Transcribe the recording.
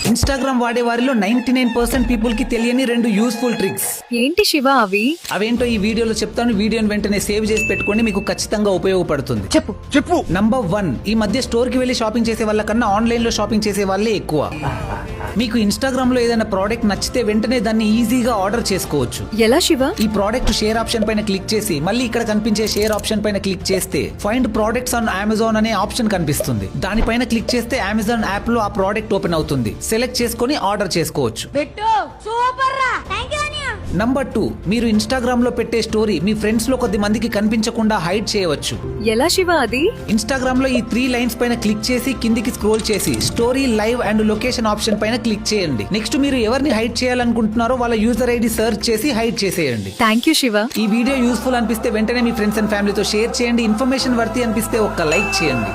Instagram వాడే వారిలో 99% people కి తెలియని 2 యూస్ఫుల్ ట్రిక్స్. ఏంటి శివ అవి? అవేంటో ఈ వీడియోలో చెప్తాను. వీడియోని వెంటనే సేవ్ చేసి పెట్టుకోండి, మీకు ఖచ్చితంగా ఉపయోగపడుతుంది. చెప్పు. నంబర్ 1, ఈ మధ్య స్టోర్ కి వెళ్లి షాపింగ్ చేసే వాళ్ళ కన్నా ఆన్లైన్ లో షాపింగ్ చేసే వాళ్ళే ఎక్కువ. మీకు ఇన్స్టాగ్రామ్ లో ఏదైనా ప్రోడక్ట్ నచ్చితే వెంటనే దాన్ని ఈజీగా ఆర్డర్ చేసుకోవచ్చు. ఎలా శివ? ఈ ప్రోడక్ట్ షేర్ ఆప్షన్ పైన క్లిక్ చేసి మళ్ళీ ఇక్కడ కనిపించే షేర్ ఆప్షన్ పైన క్లిక్ చేస్తే ఫైండ్ ప్రోడక్ట్స్ ఆన్ అమెజాన్ అనే ఆప్షన్ కనిపిస్తుంది. దానిపైన క్లిక్ చేస్తే అమెజాన్ యాప్ లో ఆ ప్రోడక్ట్ ఓపెన్ అవుతుంది. సెలెక్ట్ చేసుకొని ఆర్డర్ చేసుకోవచ్చు. నంబర్ 2, మీరు ఇన్స్టాగ్రామ్ లో పెట్టే స్టోరీ మీ ఫ్రెండ్స్ లో కొద్ది మందికి కనిపించకుండా హైడ్ చేయవచ్చు. ఎలా శివ అది? ఇన్స్టాగ్రామ్ లో ఈ 3 లైన్స్ పైన క్లిక్ చేసి కిందికి స్క్రోల్ చేసి story, live and location option పైన క్లిక్ చేయండి. నెక్స్ట్ మీరు ఎవరిని హైడ్ చేయాలనుకుంటున్నారో వాళ్ళ యూజర్ ఐడి సెర్చ్ చేసి హైడ్ చేసేయండి. Thank you Shiva. ఈ వీడియో యూస్ఫుల్ అనిపిస్తే వెంటనే మీ ఫ్రెండ్స్ అండ్ ఫ్యామిలీతో షేర్ చేయండి. ఇన్ఫర్మేషన్ వర్తి అనిపిస్తే ఒక్క లైక్ చేయండి.